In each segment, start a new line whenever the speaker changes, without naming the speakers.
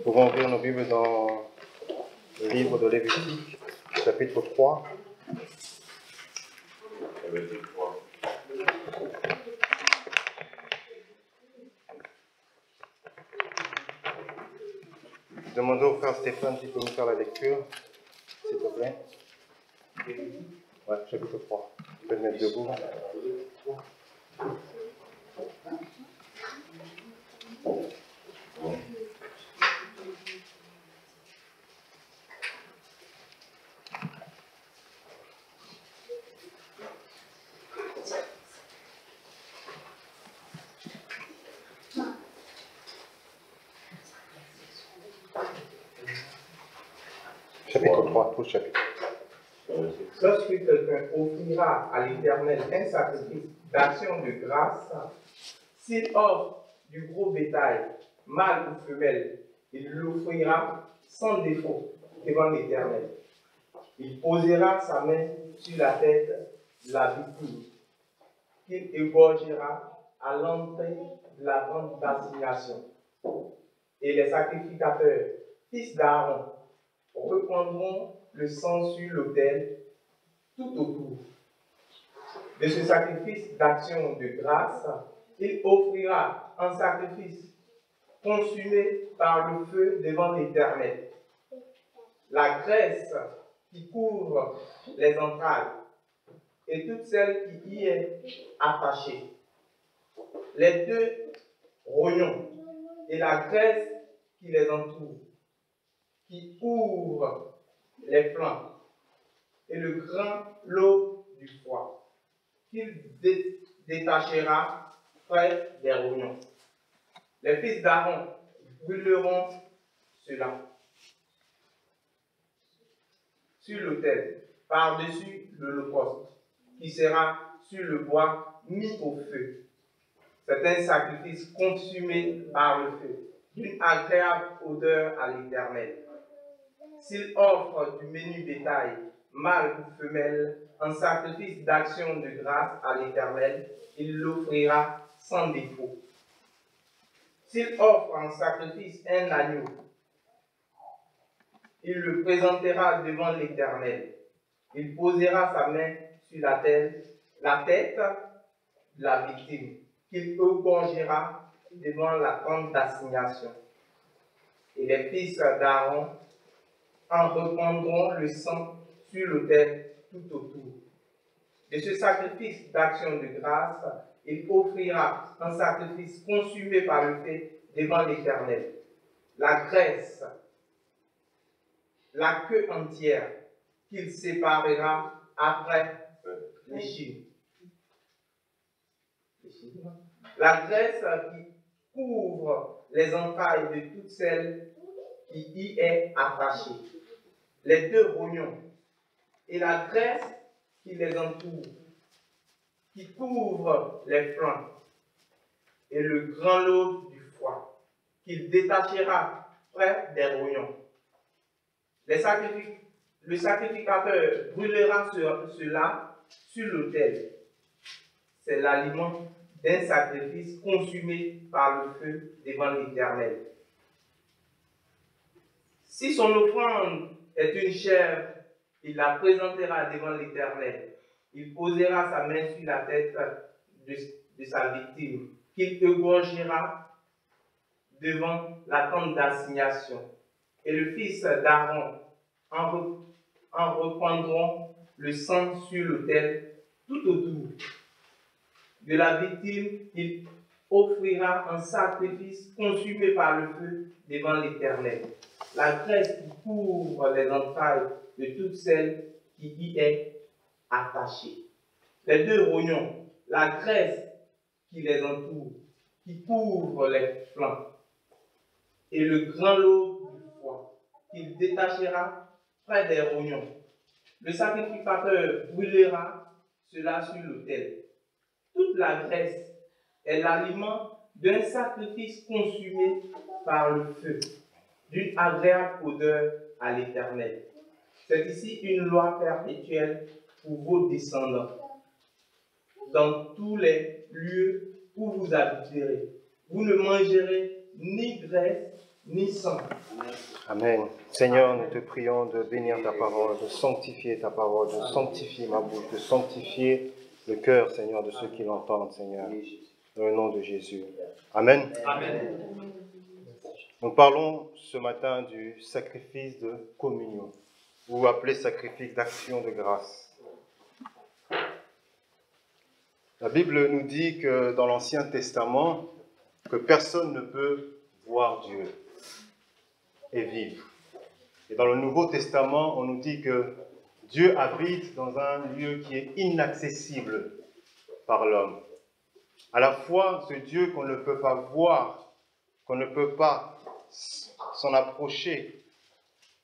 pouvons ouvrir nos Bibles dans le livre de Lévitique, chapitre 3. Demandons au frère Stéphane s'il peut nous faire la lecture, s'il te plaît. Ouais, chapitre 3. Tu peux te mettre debout. Chapitre 3, tout le chapitre.
Lorsque quelqu'un offrira à l'Éternel un sacrifice d'action de grâce, s'il offre du gros bétail, mâle ou femelle, il l'offrira sans défaut devant l'Éternel. Il posera sa main sur la tête de la victime, qu'il égorgera à l'entrée de la tente d'assignation. Et les sacrificateurs, fils d'Aaron, reprendront le sang sur l'autel tout autour. De ce sacrifice d'action de grâce, il offrira un sacrifice consumé par le feu devant l'Éternel. La graisse qui couvre les entrailles et toute celle qui y est attachée, les deux rognons et la graisse qui les entoure, qui couvre les flancs, et le grand lobe du foie, qu'il détachera près des rognons. Les fils d'Aaron brûleront cela sur l'autel, par-dessus l'holocauste, qui sera sur le bois mis au feu. C'est un sacrifice consumé par le feu, d'une agréable odeur à l'Éternel. S'il offre du menu bétail, mâle ou femelle, un sacrifice d'action de grâce à l'Éternel, il l'offrira sans défaut. S'il offre en sacrifice un agneau, il le présentera devant l'Éternel. Il posera sa main sur la tête de la victime, qu'il égorgera devant la tente d'assignation. Et les fils d'Aaron en répandront le sang sur l'autel tout autour. De ce sacrifice d'action de grâce, il offrira un sacrifice consumé par le feu devant l'Éternel. La graisse, la queue entière, qu'il séparera après l'échine. La graisse qui couvre les entrailles de toute celle qui y est attachée. Les deux rognons et la graisse qui les entoure, qui couvre les flancs, et le grand lobe du foie, qu'il détachera près des rognons. Le sacrificateur brûlera cela sur l'autel. C'est l'aliment d'un sacrifice consumé par le feu devant l'Éternel. Si son offrande est une chèvre, il la présentera devant l'Éternel. Il posera sa main sur la tête de sa victime, qu'il égorgera devant la tente d'assignation. Et le fils d'Aaron en reprendront le sang sur l'autel tout autour. De la victime, il offrira un sacrifice consumé par le feu devant l'Éternel. La graisse qui couvre les entrailles de toute celle qui y est attachée. Les deux rognons, la graisse qui les entoure, qui couvre les flancs, et le grand lobe du foie, qu'il détachera près des rognons. Le sacrificateur brûlera cela sur l'autel. Toute la graisse est l'aliment d'un sacrifice consumé par le feu, d'une agréable odeur à l'Éternel. C'est ici une loi perpétuelle pour vos descendants. Dans tous les lieux où vous habiterez, vous ne mangerez ni graisse, ni sang.
Amen. Seigneur, nous te prions de bénir ta parole, de sanctifier ta parole, de sanctifier ma bouche, de sanctifier le cœur, Seigneur, de ceux qui l'entendent, Seigneur. Dans le nom de Jésus. Amen.
Amen.
Nous parlons ce matin du sacrifice de communion, ou appelé sacrifice d'action de grâce. La Bible nous dit que dans l'Ancien Testament, que personne ne peut voir Dieu et vivre. Et dans le Nouveau Testament, on nous dit que Dieu habite dans un lieu qui est inaccessible par l'homme. À la fois, ce Dieu qu'on ne peut pas voir, qu'on ne peut pas s'en approcher,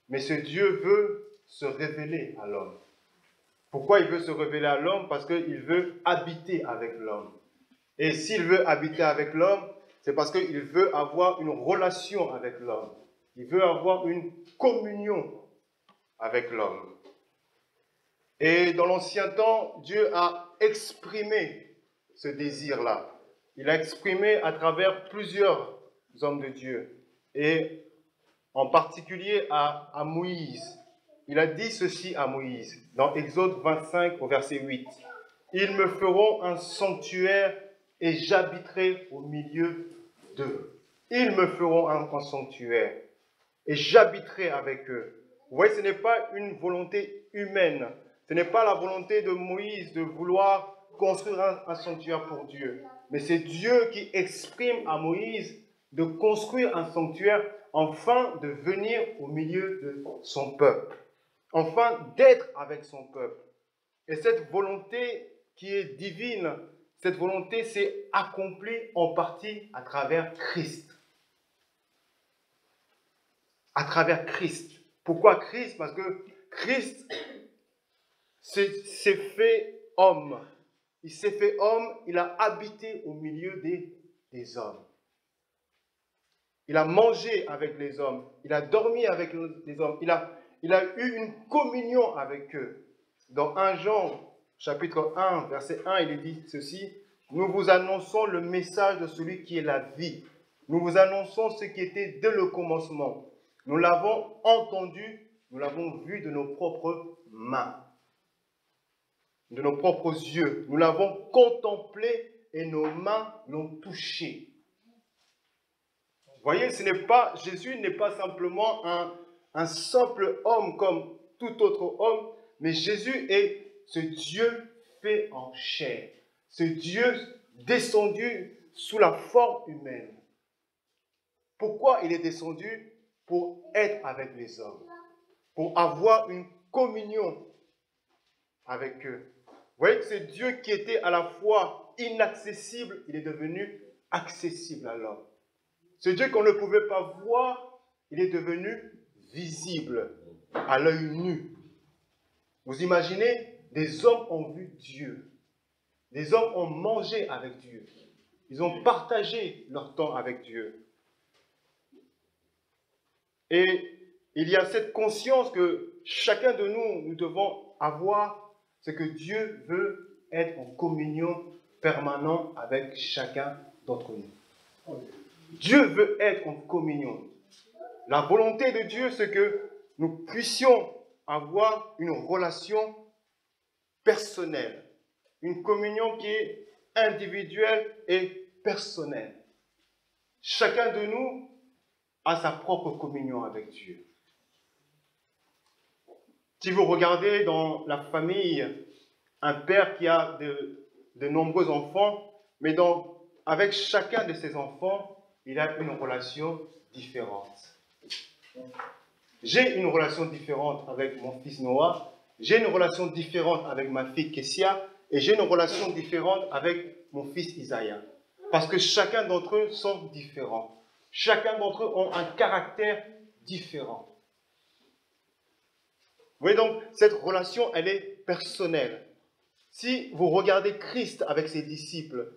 mais ce Dieu veut se révéler à l'homme. Pourquoi il veut se révéler à l'homme? Parce qu'il veut habiter avec l'homme. Et s'il veut habiter avec l'homme, c'est parce qu'il veut avoir une relation avec l'homme. Il veut avoir une communion avec l'homme. Et dans l'ancien temps, Dieu a exprimé ce désir-là. Il a exprimé à travers plusieurs hommes de Dieu. Et en particulier à Moïse. Il a dit ceci à Moïse, dans Exode 25 au verset 8. « Ils me feront un sanctuaire et j'habiterai au milieu d'eux. » Ils me feront un sanctuaire et j'habiterai avec eux. Vous voyez, ce n'est pas une volonté humaine. Ce n'est pas la volonté de Moïse de vouloir construire un sanctuaire pour Dieu. Mais c'est Dieu qui exprime à Moïse de construire un sanctuaire afin de venir au milieu de son peuple. Enfin, d'être avec son peuple. Et cette volonté qui est divine, cette volonté s'est accomplie en partie à travers Christ. À travers Christ. Pourquoi Christ? Parce que Christ s'est fait homme. Il s'est fait homme, il a habité au milieu des hommes. Il a mangé avec les hommes, il a dormi avec les hommes, il a eu une communion avec eux. Dans 1 Jean, chapitre 1, verset 1, il est dit ceci, « Nous vous annonçons le message de celui qui est la vie. Nous vous annonçons ce qui était dès le commencement. Nous l'avons entendu, nous l'avons vu de nos propres mains, de nos propres yeux. Nous l'avons contemplé et nos mains l'ont touché. » Vous voyez, Jésus n'est pas simplement un simple homme comme tout autre homme, mais Jésus est ce Dieu fait en chair, ce Dieu descendu sous la forme humaine. Pourquoi il est descendu? Pour être avec les hommes, pour avoir une communion avec eux. Vous voyez que ce Dieu qui était à la fois inaccessible, il est devenu accessible à l'homme. Ce Dieu qu'on ne pouvait pas voir, il est devenu visible à l'œil nu. Vous imaginez, des hommes ont vu Dieu. Des hommes ont mangé avec Dieu. Ils ont partagé leur temps avec Dieu. Et il y a cette conscience que chacun de nous devons avoir, c'est que Dieu veut être en communion permanente avec chacun d'entre nous. Dieu veut être en communion. La volonté de Dieu, c'est que nous puissions avoir une relation personnelle, une communion qui est individuelle et personnelle. Chacun de nous a sa propre communion avec Dieu. Si vous regardez dans la famille, un père qui a de nombreux enfants, mais avec chacun de ses enfants, il a une relation différente. J'ai une relation différente avec mon fils Noah, j'ai une relation différente avec ma fille Kessia, et j'ai une relation différente avec mon fils Isaïa. Parce que chacun d'entre eux sont différents. Chacun d'entre eux a un caractère différent. Vous voyez donc, cette relation, elle est personnelle. Si vous regardez Christ avec ses disciples,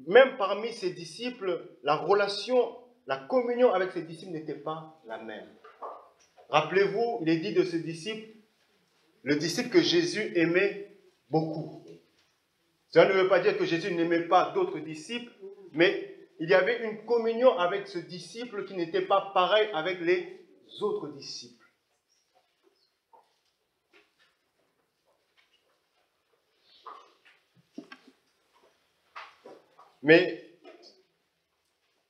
même parmi ses disciples, la relation, la communion avec ses disciples n'était pas la même. Rappelez-vous, il est dit de ses disciples, le disciple que Jésus aimait beaucoup. Cela ne veut pas dire que Jésus n'aimait pas d'autres disciples, mais il y avait une communion avec ce disciple qui n'était pas pareil avec les autres disciples. Mais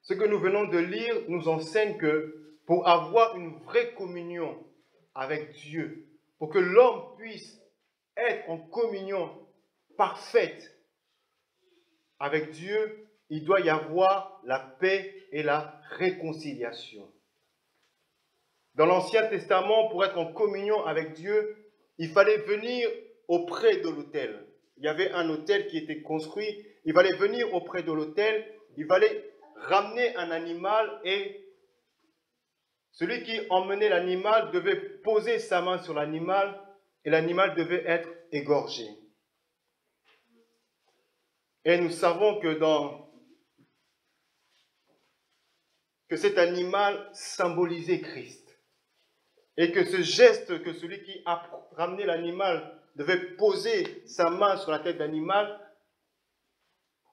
ce que nous venons de lire nous enseigne que pour avoir une vraie communion avec Dieu, pour que l'homme puisse être en communion parfaite avec Dieu, il doit y avoir la paix et la réconciliation. Dans l'Ancien Testament, pour être en communion avec Dieu, il fallait venir auprès de l'autel. Il y avait un autel qui était construit, il fallait venir auprès de l'autel, il fallait ramener un animal et celui qui emmenait l'animal devait poser sa main sur l'animal et l'animal devait être égorgé. Et nous savons que cet animal symbolisait Christ. Et que ce geste que celui qui a ramené l'animal devait poser sa main sur la tête de l'animal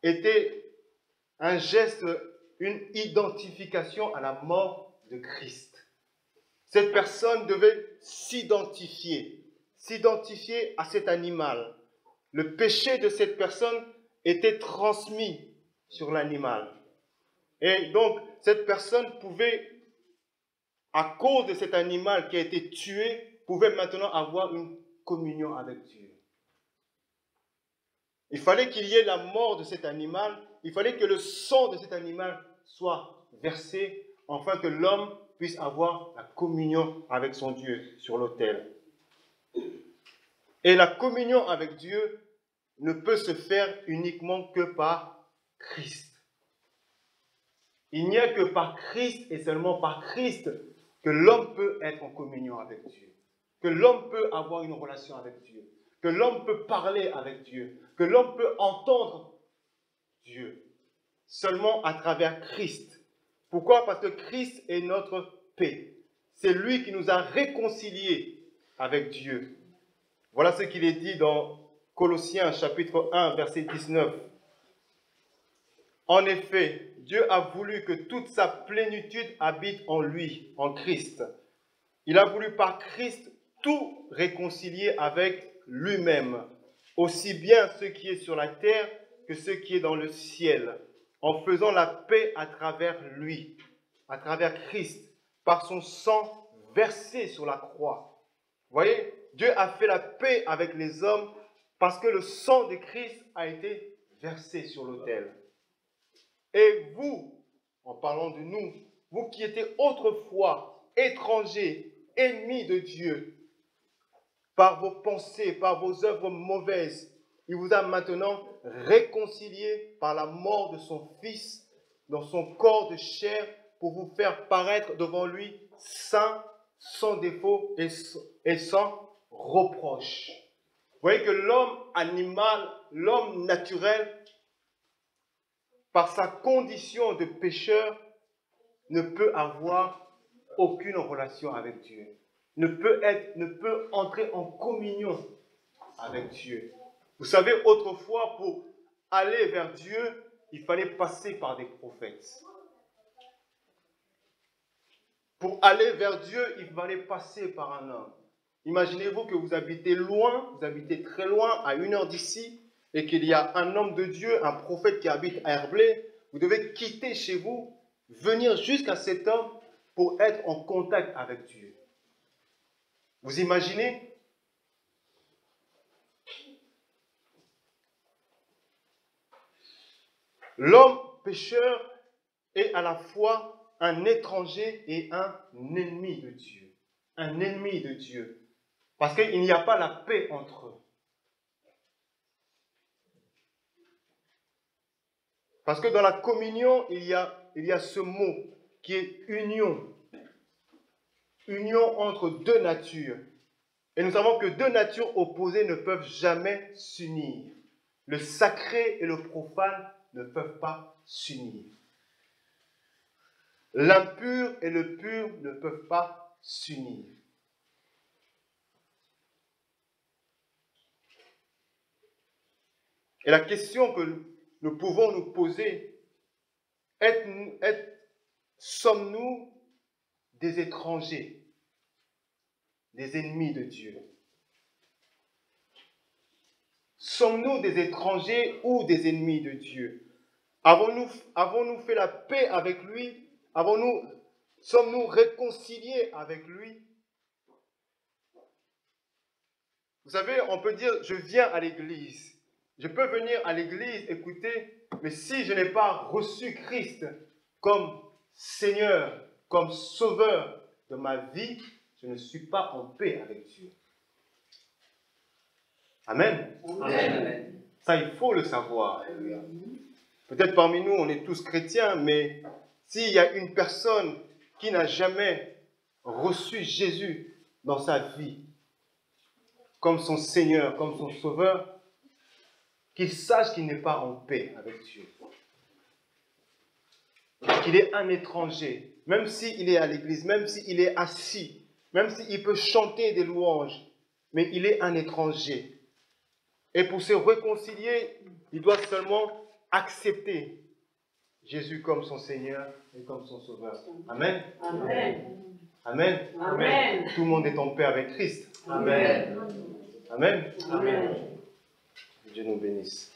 était un geste, une identification à la mort de Christ. Cette personne devait s'identifier à cet animal. Le péché de cette personne était transmis sur l'animal. Et donc, cette personne pouvait, à cause de cet animal qui a été tué, pouvait maintenant avoir une communion avec Dieu. Il fallait qu'il y ait la mort de cet animal, il fallait que le sang de cet animal soit versé, afin que l'homme puisse avoir la communion avec son Dieu sur l'autel. Et la communion avec Dieu ne peut se faire uniquement que par Christ. Il n'y a que par Christ et seulement par Christ que l'homme peut être en communion avec Dieu, que l'homme peut avoir une relation avec Dieu, que l'homme peut parler avec Dieu, que l'homme peut entendre Dieu, seulement à travers Christ. Pourquoi? Parce que Christ est notre paix. C'est lui qui nous a réconciliés avec Dieu. Voilà ce qu'il est dit dans Colossiens chapitre 1, verset 19. En effet, Dieu a voulu que toute sa plénitude habite en lui, en Christ. Il a voulu par Christ tout réconcilier avec lui-même, aussi bien ce qui est sur la terre que ce qui est dans le ciel, en faisant la paix à travers lui, à travers Christ, par son sang versé sur la croix. Vous voyez, Dieu a fait la paix avec les hommes parce que le sang de Christ a été versé sur l'autel. Et vous, en parlant de nous, vous qui étiez autrefois étrangers, ennemis de Dieu, par vos pensées, par vos œuvres mauvaises, il vous a maintenant réconciliés par la mort de son Fils dans son corps de chair pour vous faire paraître devant lui saint, sans défaut et sans reproche. Vous voyez que l'homme animal, l'homme naturel, par sa condition de pécheur, ne peut avoir aucune relation avec Dieu. Ne peut entrer en communion avec Dieu. Vous savez, autrefois, pour aller vers Dieu, il fallait passer par des prophètes. Pour aller vers Dieu, il fallait passer par un homme. Imaginez-vous que vous habitez loin, vous habitez très loin, à 1 heure d'ici, et qu'il y a un homme de Dieu, un prophète qui habite à Herblay. Vous devez quitter chez vous, venir jusqu'à cet homme pour être en contact avec Dieu. Vous imaginez? L'homme pécheur est à la fois un étranger et un ennemi de Dieu. Un ennemi de Dieu. Parce qu'il n'y a pas la paix entre eux. Parce que dans la communion, il y a ce mot qui est union. Union entre deux natures. Et nous savons que deux natures opposées ne peuvent jamais s'unir. Le sacré et le profane ne peuvent pas s'unir. L'impur et le pur ne peuvent pas s'unir. Et la question que nous pouvons nous poser, sommes-nous des étrangers, des ennemis de Dieu? Sommes-nous des étrangers ou des ennemis de Dieu? Avons-nous fait la paix avec lui? Sommes-nous réconciliés avec lui? Vous savez, on peut dire, je viens à l'église. Je peux venir à l'église, écouter, mais si je n'ai pas reçu Christ comme Seigneur, comme Sauveur de ma vie, je ne suis pas en paix avec Dieu. Amen. Amen. Ça, il faut le savoir. Peut-être parmi nous, on est tous chrétiens, mais s'il y a une personne qui n'a jamais reçu Jésus dans sa vie, comme son Seigneur, comme son Sauveur, qu'il sache qu'il n'est pas en paix avec Dieu. Qu'il est un étranger, même s'il est à l'église, même s'il est assis, même s'il peut chanter des louanges, mais il est un étranger. Et pour se réconcilier, il doit seulement accepter Jésus comme son Seigneur et comme son Sauveur. Amen. Amen. Amen. Amen. Tout le monde est en paix avec Christ. Amen. Amen. Amen. Dieu nous bénisse.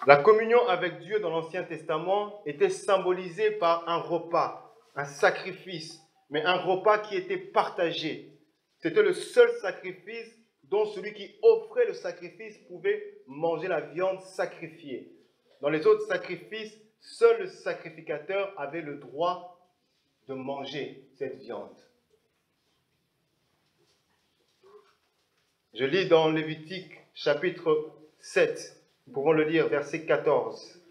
La communion avec Dieu dans l'Ancien Testament était symbolisée par un repas, un sacrifice, mais un repas qui était partagé. C'était le seul sacrifice dont celui qui offrait le sacrifice pouvait manger la viande sacrifiée. Dans les autres sacrifices, seul le sacrificateur avait le droit de manger cette viande. Je lis dans Lévitique chapitre 7, nous pouvons le lire, verset 14.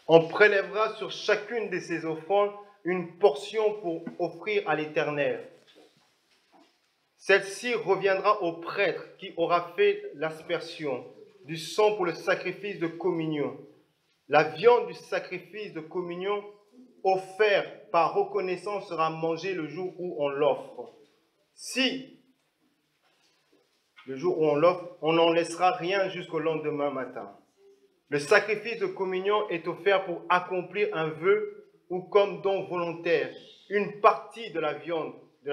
On prélèvera sur chacune de ces offrandes une portion pour offrir à l'Éternel. Celle-ci reviendra au prêtre qui aura fait l'aspersion du sang pour le sacrifice de communion. La viande du sacrifice de communion offert par reconnaissance sera mangée le jour où on l'offre. Si, le jour où on l'offre, on n'en laissera rien jusqu'au lendemain matin. Le sacrifice de communion est offert pour accomplir un vœu ou comme don volontaire. Une partie de la viande de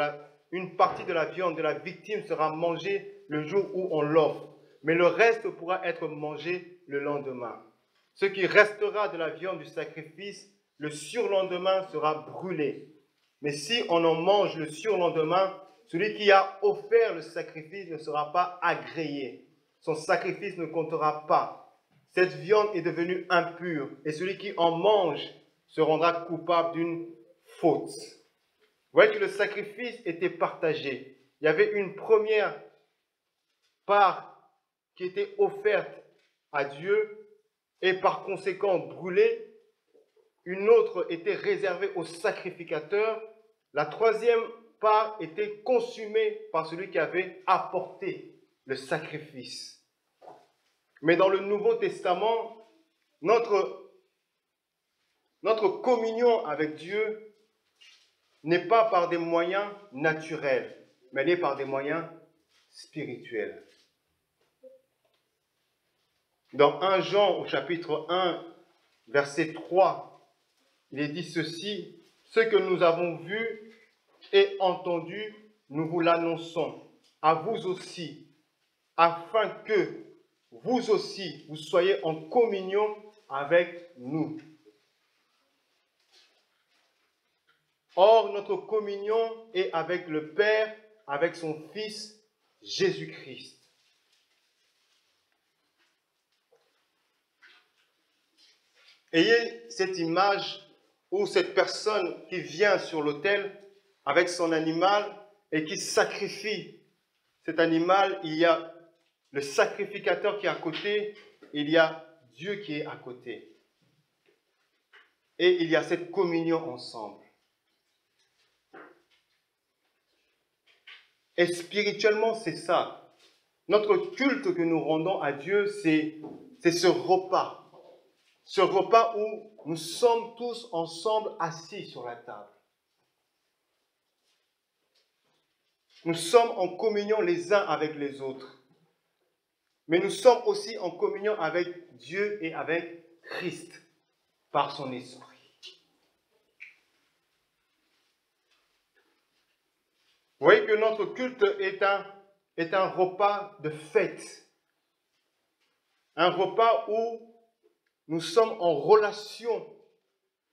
la victime sera mangée le jour où on l'offre, mais le reste pourra être mangé le lendemain. Ce qui restera de la viande du sacrifice, le surlendemain sera brûlé. Mais si on en mange le surlendemain, celui qui a offert le sacrifice ne sera pas agréé. Son sacrifice ne comptera pas. Cette viande est devenue impure et celui qui en mange se rendra coupable d'une faute. Vous voyez que le sacrifice était partagé. Il y avait une première part qui était offerte à Dieu et par conséquent brûlée. Une autre était réservée au sacrificateur. La troisième part était consumée par celui qui avait apporté le sacrifice. Mais dans le Nouveau Testament, notre communion avec Dieu n'est pas par des moyens naturels, mais elle est par des moyens spirituels. Dans 1 Jean au chapitre 1, verset 3, il est dit ceci: « Ce que nous avons vu et entendu, nous vous l'annonçons à vous aussi, afin que vous aussi, vous soyez en communion avec nous. » Or, notre communion est avec le Père, avec son Fils, Jésus-Christ. Ayez cette image où cette personne qui vient sur l'autel avec son animal et qui sacrifie cet animal, il y a le sacrificateur qui est à côté, il y a Dieu qui est à côté. Et il y a cette communion ensemble. Et spirituellement, c'est ça. Notre culte que nous rendons à Dieu, c'est ce repas. Ce repas où nous sommes tous ensemble assis sur la table. Nous sommes en communion les uns avec les autres. Mais nous sommes aussi en communion avec Dieu et avec Christ par son esprit. Vous voyez que notre culte est un repas de fête. Un repas où nous sommes en relation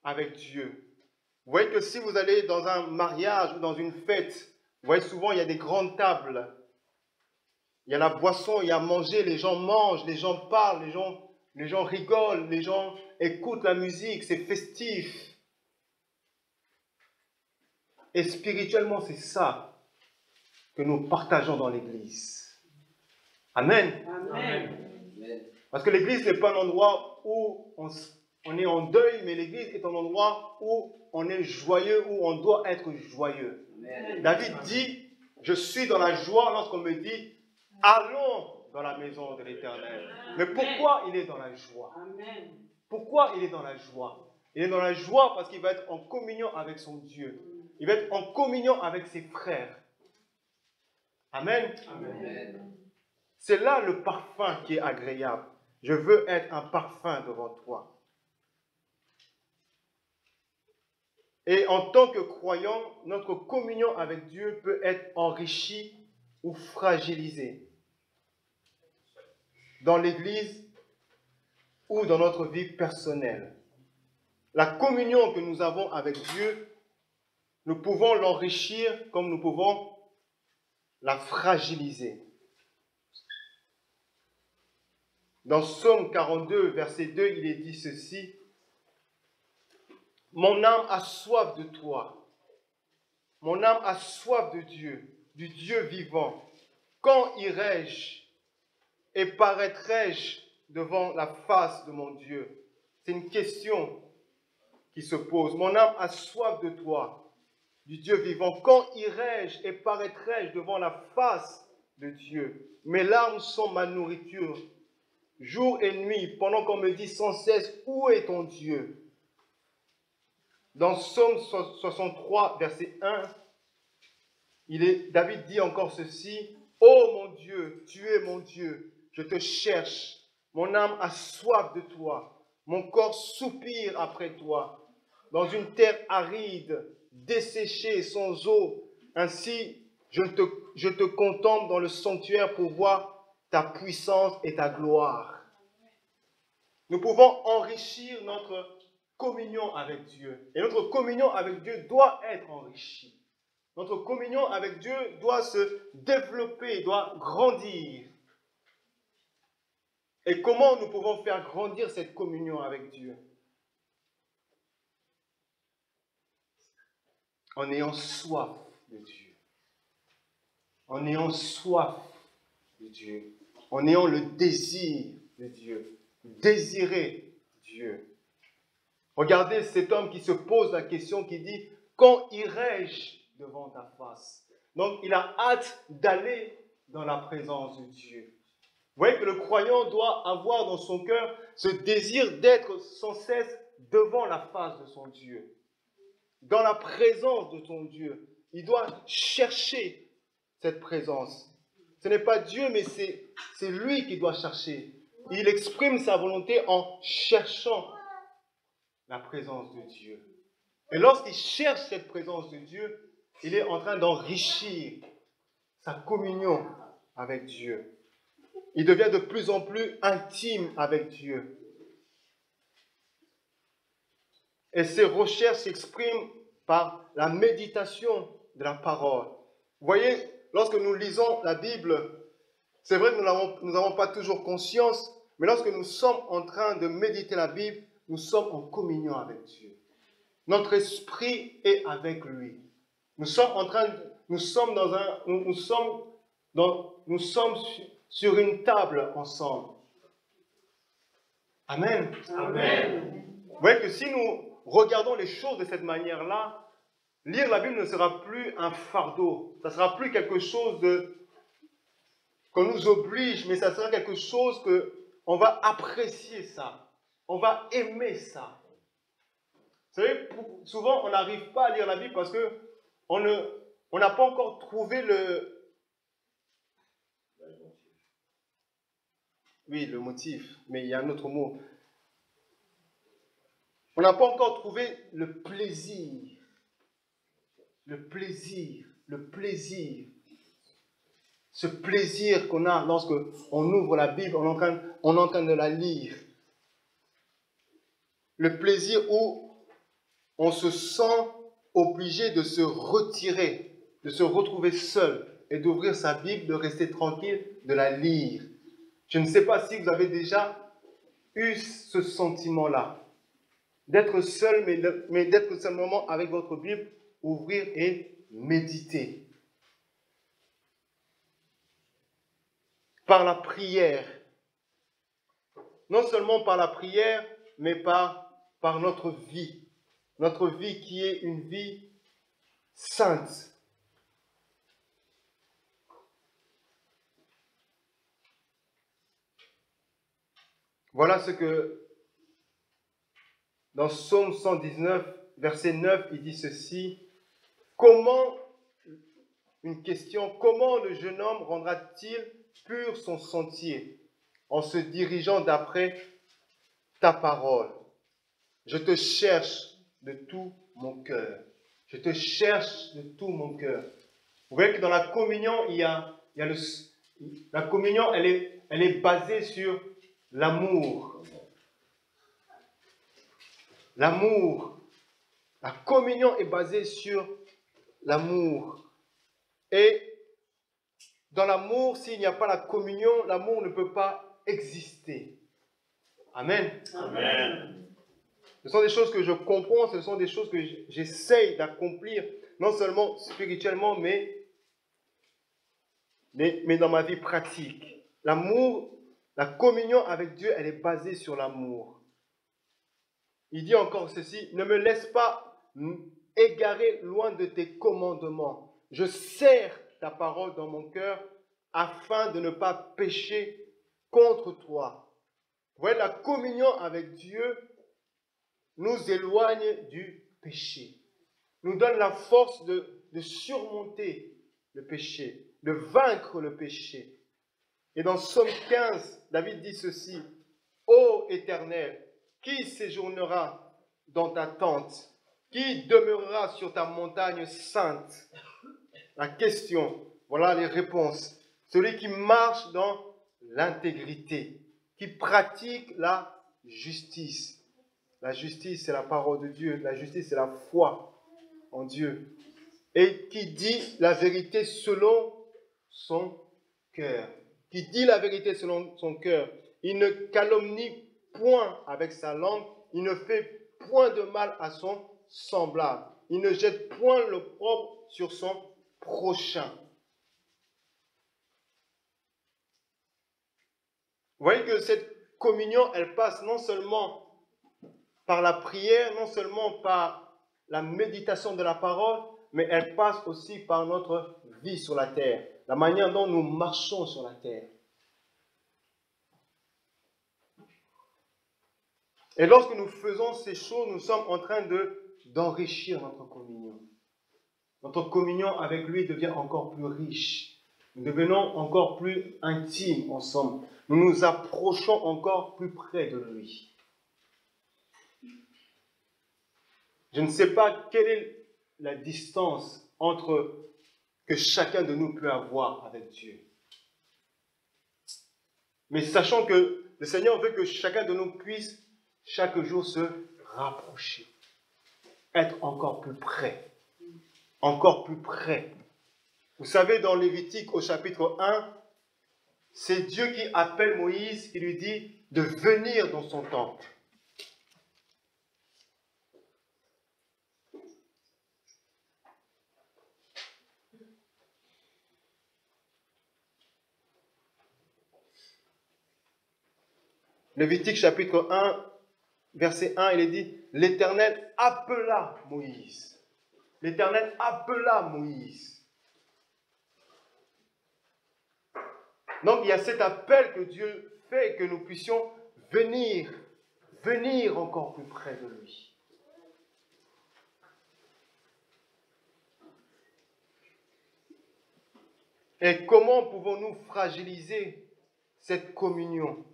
avec Dieu. Vous voyez que si vous allez dans un mariage ou dans une fête, vous voyez souvent il y a des grandes tables. Il y a la boisson, il y a à manger, les gens mangent, les gens parlent, les gens rigolent, les gens écoutent la musique, c'est festif. Et spirituellement, c'est ça que nous partageons dans l'Église. Amen.
Amen.
Parce que l'Église n'est pas un endroit où on est en deuil, mais l'Église est un endroit où on est joyeux, où on doit être joyeux.
Amen.
David dit, je suis dans la joie lorsqu'on me dit, allons dans la maison de l'Éternel. Mais pourquoi il est dans la joie?
Amen.
Pourquoi il est dans la joie? Il est dans la joie parce qu'il va être en communion avec son Dieu. Il va être en communion avec ses frères. Amen.
Amen.
C'est là le parfum qui est agréable. Je veux être un parfum devant toi. Et en tant que croyant, notre communion avec Dieu peut être enrichie ou fragilisée dans l'Église ou dans notre vie personnelle. La communion que nous avons avec Dieu, nous pouvons l'enrichir comme nous pouvons la fragiliser. Dans Psaume 42, verset 2, il est dit ceci: « Mon âme a soif de toi, mon âme a soif de Dieu, du Dieu vivant. Quand irai-je et paraîtrai-je devant la face de mon Dieu ?» C'est une question qui se pose. Mon âme a soif de toi, du Dieu vivant. Quand irai-je et paraîtrai-je devant la face de Dieu? Mes larmes sont ma nourriture, jour et nuit, pendant qu'on me dit sans cesse, où est ton Dieu? Dans Psaume 63, verset 1, David dit encore ceci: ô mon Dieu, tu es mon Dieu, je te cherche, mon âme a soif de toi, mon corps soupire après toi, dans une terre aride, desséchée, sans eau. Ainsi, je te contemple dans le sanctuaire pour voir ta puissance et ta gloire. Nous pouvons enrichir notre communion avec Dieu. Et notre communion avec Dieu doit être enrichie. Notre communion avec Dieu doit se développer, doit grandir. Et comment nous pouvons faire grandir cette communion avec Dieu? En ayant soif de Dieu. En ayant soif de Dieu. En ayant le désir de Dieu. Désirer Dieu. Regardez cet homme qui se pose la question, qui dit: quand irai-je devant ta face? Donc il a hâte d'aller dans la présence de Dieu. Vous voyez que le croyant doit avoir dans son cœur ce désir d'être sans cesse devant la face de son Dieu, dans la présence de son Dieu. Il doit chercher cette présence. Ce n'est pas Dieu, mais c'est lui qui doit chercher. Il exprime sa volonté en cherchant la présence de Dieu. Et lorsqu'il cherche cette présence de Dieu, il est en train d'enrichir sa communion avec Dieu. Il devient de plus en plus intime avec Dieu. Et ses recherches s'expriment par la méditation de la parole. Vous voyez, lorsque nous lisons la Bible, c'est vrai que nous n'avons pas toujours conscience, mais lorsque nous sommes en train de méditer la Bible, nous sommes en communion avec Dieu. Notre esprit est avec lui. Nous sommes sur une table ensemble. Amen.
Amen.
Vous voyez que si nous regardons les choses de cette manière-là, lire la Bible ne sera plus un fardeau. Ça ne sera plus quelque chose qu'on nous oblige, mais ça sera quelque chose qu'on va apprécier ça. On va aimer ça. Vous savez, souvent on n'arrive pas à lire la Bible parce qu'on ne on n'a pas encore trouvé le motif, mais il y a un autre mot. On n'a pas encore trouvé le plaisir. Le plaisir. Le plaisir. Ce plaisir qu'on a lorsque on ouvre la Bible, on est en train de la lire. Le plaisir où on se sent obligé de se retirer, de se retrouver seul et d'ouvrir sa Bible, de rester tranquille, de la lire. Je ne sais pas si vous avez déjà eu ce sentiment-là, d'être seul, mais d'être simplement avec votre Bible, ouvrir et méditer. Par la prière. Non seulement par la prière, mais par notre vie. Notre vie qui est une vie sainte. Voilà ce que dans Psaume 119, verset 9, il dit ceci. Une question, comment le jeune homme rendra-t-il pur son sentier en se dirigeant d'après ta parole? Je te cherche de tout mon cœur. Je te cherche de tout mon cœur. Vous voyez que dans la communion, la communion, elle est basée sur l'amour. L'amour. La communion est basée sur l'amour. Et dans l'amour, s'il n'y a pas la communion, l'amour ne peut pas exister. Amen.
Amen.
Ce sont des choses que je comprends, ce sont des choses que j'essaye d'accomplir, non seulement spirituellement, mais dans ma vie pratique. L'amour, la communion avec Dieu, elle est basée sur l'amour. Il dit encore ceci, ne me laisse pas égarer loin de tes commandements. Je serre ta parole dans mon cœur afin de ne pas pécher contre toi. Vous voyez, la communion avec Dieu nous éloigne du péché, nous donne la force de surmonter le péché, de vaincre le péché. Et dans Psaume 15, David dit ceci, « Ô Éternel, qui séjournera dans ta tente? Qui demeurera sur ta montagne sainte ?» La question, voilà les réponses. Celui qui marche dans l'intégrité, qui pratique la justice. La justice, c'est la parole de Dieu. La justice, c'est la foi en Dieu. Et qui dit la vérité selon son cœur. Qui dit la vérité selon son cœur. Il ne calomnie point avec sa langue. Il ne fait point de mal à son semblable. Il ne jette point l'opprobre sur son prochain. Vous voyez que cette communion, elle passe non seulement par la prière, non seulement par la méditation de la parole, mais elle passe aussi par notre vie sur la terre, la manière dont nous marchons sur la terre. Et lorsque nous faisons ces choses, nous sommes en train d'enrichir notre communion. Notre communion avec lui devient encore plus riche. Nous devenons encore plus intimes ensemble. Nous nous approchons encore plus près de lui. Je ne sais pas quelle est la distance que chacun de nous peut avoir avec Dieu. Mais sachant que le Seigneur veut que chacun de nous puisse chaque jour se rapprocher, être encore plus près. Encore plus près. Vous savez, dans Lévitique au chapitre 1, c'est Dieu qui appelle Moïse et lui dit de venir dans son temple. Lévitique chapitre 1, verset 1, il est dit, l'Éternel appela Moïse. L'Éternel appela Moïse. Donc il y a cet appel que Dieu fait, que nous puissions venir encore plus près de lui. Et comment pouvons-nous fragiliser cette communion?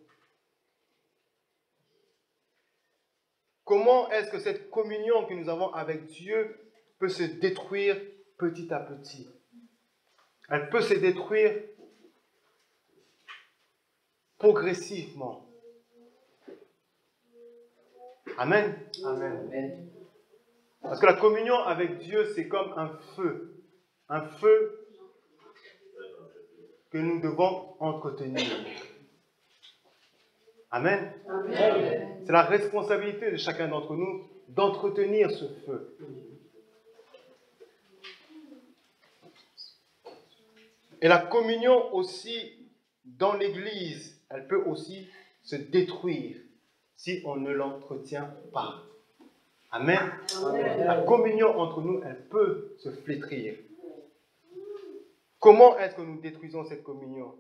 Comment est-ce que cette communion que nous avons avec Dieu peut se détruire petit à petit? Elle peut se détruire progressivement. Amen.
Amen.
Parce que la communion avec Dieu, c'est comme un feu. Un feu que nous devons entretenir. Amen.
Amen.
C'est la responsabilité de chacun d'entre nous d'entretenir ce feu. Et la communion aussi, dans l'Église, elle peut aussi se détruire si on ne l'entretient pas. Amen.
Amen.
La communion entre nous, elle peut se flétrir. Comment est-ce que nous détruisons cette communion?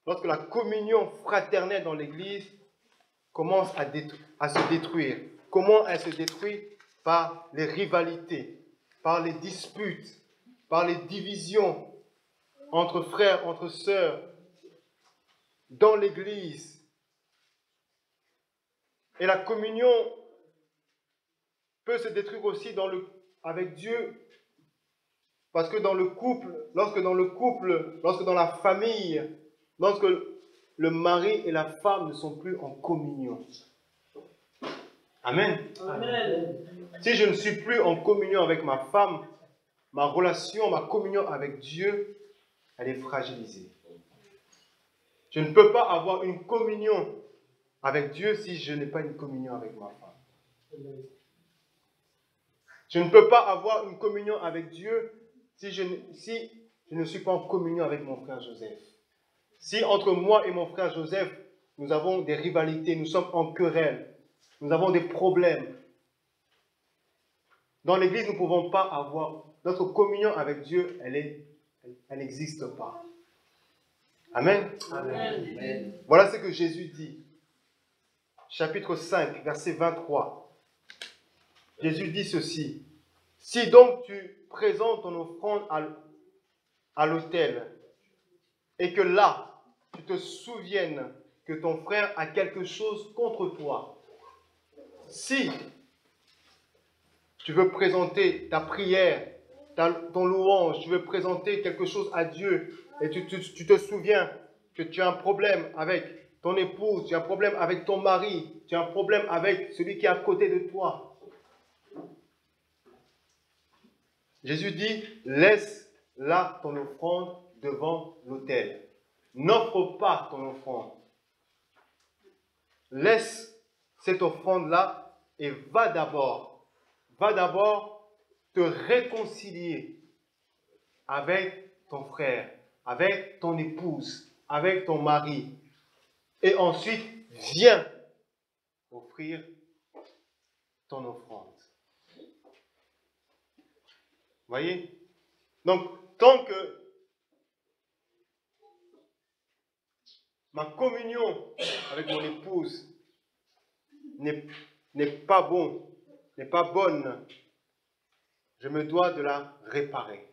Lorsque la communion fraternelle dans l'Église commence à se détruire. Comment elle se détruit? Par les rivalités, par les disputes, par les divisions entre frères, entre sœurs, dans l'Église. Et la communion peut se détruire aussi avec Dieu, parce que dans le couple, lorsque dans la famille, lorsque le mari et la femme ne sont plus en communion. Amen.
Amen.
Si je ne suis plus en communion avec ma femme, ma communion avec Dieu, elle est fragilisée. Je ne peux pas avoir une communion avec Dieu si je n'ai pas une communion avec ma femme. Je ne peux pas avoir une communion avec Dieu si je ne suis pas en communion avec mon frère Joseph. Si entre moi et mon frère Joseph, nous avons des rivalités, nous sommes en querelle, nous avons des problèmes, dans l'Église, nous ne pouvons pas avoir notre communion avec Dieu, elle n'existe pas. Amen.
Amen.
Voilà ce que Jésus dit. Chapitre 5, verset 23. Jésus dit ceci. Si donc tu présentes ton offrande à l'autel et que là, tu te souviennes que ton frère a quelque chose contre toi, si tu veux présenter ta prière, ton louange, tu veux présenter quelque chose à Dieu et tu te souviens que tu as un problème avec ton épouse, tu as un problème avec ton mari, tu as un problème avec celui qui est à côté de toi. Jésus dit, laisse là ton offrande devant l'autel. N'offre pas ton offrande. Laisse cette offrande-là et va d'abord te réconcilier avec ton frère, avec ton épouse, avec ton mari. Et ensuite, viens offrir ton offrande. Voyez? Donc, tant que ma communion avec mon épouse n'est pas bonne, je me dois de la réparer.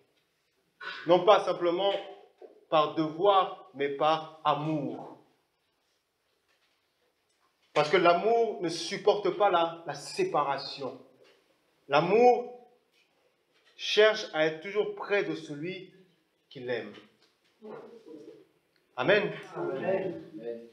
Non pas simplement par devoir, mais par amour. Parce que l'amour ne supporte pas la séparation. L'amour cherche à être toujours près de celui qu'il aime. Amen.
Amen.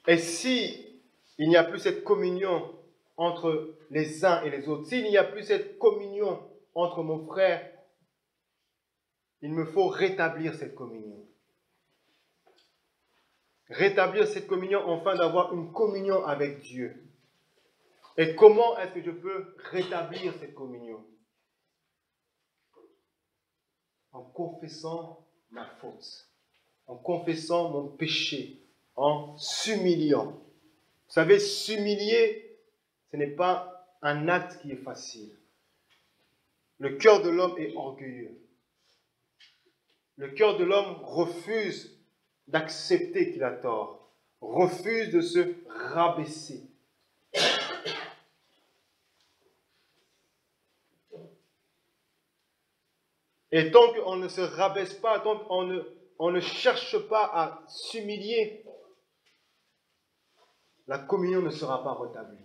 Et si il n'y a plus cette communion entre les uns et les autres, s'il n'y a plus cette communion entre mon frère, il me faut rétablir cette communion. Rétablir cette communion afin d'avoir une communion avec Dieu. Et comment est-ce que je peux rétablir cette communion? En confessant ma faute, en confessant mon péché, en s'humiliant. Vous savez, s'humilier, ce n'est pas un acte qui est facile. Le cœur de l'homme est orgueilleux. Le cœur de l'homme refuse d'accepter qu'il a tort, refuse de se rabaisser. Et tant qu'on ne se rabaisse pas, tant qu'on ne cherche pas à s'humilier, la communion ne sera pas rétablie.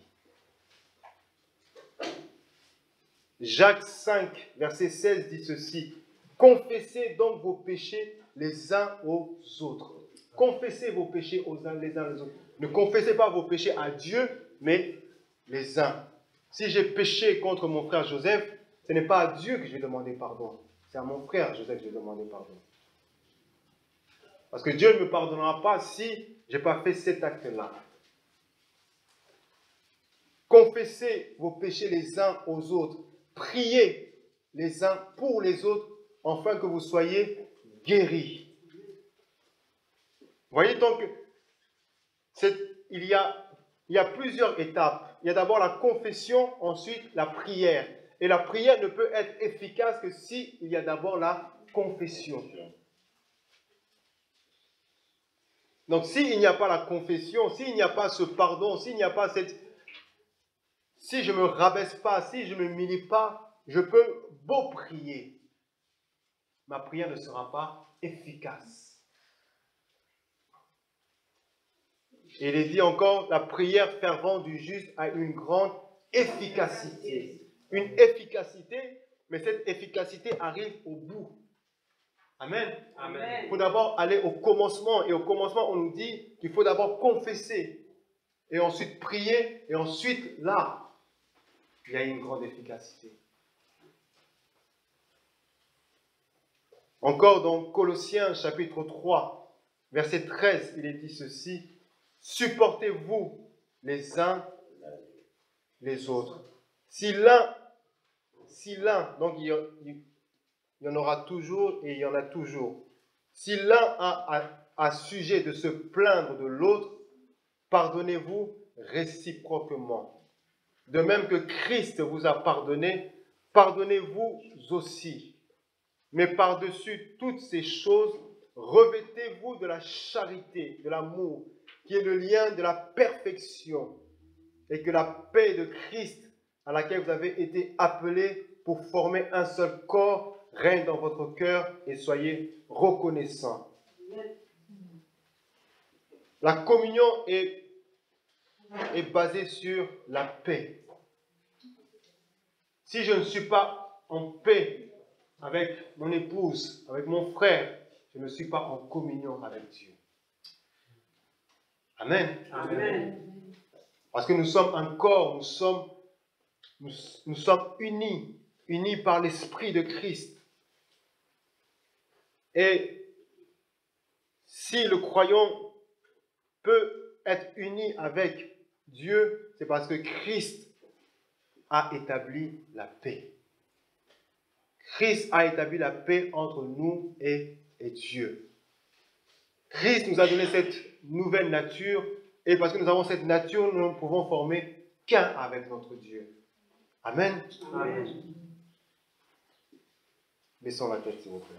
Jacques 5, verset 16 dit ceci. Confessez donc vos péchés les uns aux autres. Confessez vos péchés les uns aux autres. Ne confessez pas vos péchés à Dieu, mais les uns. Si j'ai péché contre mon frère Joseph, ce n'est pas à Dieu que je vais demander pardon. C'est à mon frère Joseph que je vais demander pardon. Parce que Dieu ne me pardonnera pas si je n'ai pas fait cet acte-là. Confessez vos péchés les uns aux autres. Priez les uns pour les autres, afin que vous soyez guéris. Vous voyez donc, il y a plusieurs étapes. Il y a d'abord la confession, ensuite la prière. Et la prière ne peut être efficace que s'il y a d'abord la confession. Donc s'il n'y a pas la confession, s'il n'y a pas ce pardon, s'il n'y a pas si je ne me rabaisse pas, si je ne m'humilie pas, je peux beau prier. Ma prière ne sera pas efficace. Et il est dit encore, la prière fervente du juste a une grande efficacité. Une efficacité, mais cette efficacité arrive au bout. Amen.
Amen.
Il faut d'abord aller au commencement. Et au commencement, on nous dit qu'il faut d'abord confesser. Et ensuite prier. Et ensuite, là, il y a une grande efficacité. Encore dans Colossiens chapitre 3, verset 13, il est dit ceci. Supportez-vous les uns les autres. Si l'un, donc il y en aura toujours et il y en a toujours. Si l'un a sujet de se plaindre de l'autre, pardonnez-vous réciproquement. De même que Christ vous a pardonné, pardonnez-vous aussi. Mais par-dessus toutes ces choses, revêtez-vous de la charité, de l'amour, qui est le lien de la perfection, et que la paix de Christ, à laquelle vous avez été appelés pour former un seul corps, règne dans votre cœur et soyez reconnaissants. La communion est basée sur la paix. Si je ne suis pas en paix avec mon épouse, avec mon frère, je ne suis pas en communion avec Dieu. Amen.
Amen.
Parce que nous sommes un corps, nous sommes unis par l'Esprit de Christ. Et si le croyant peut être uni avec Dieu, c'est parce que Christ a établi la paix. Christ a établi la paix entre nous et Dieu. Christ nous a donné cette nouvelle nature, et parce que nous avons cette nature, nous ne pouvons former qu'un avec notre Dieu. Amen.
Amen.
Baissons la tête, s'il vous plaît.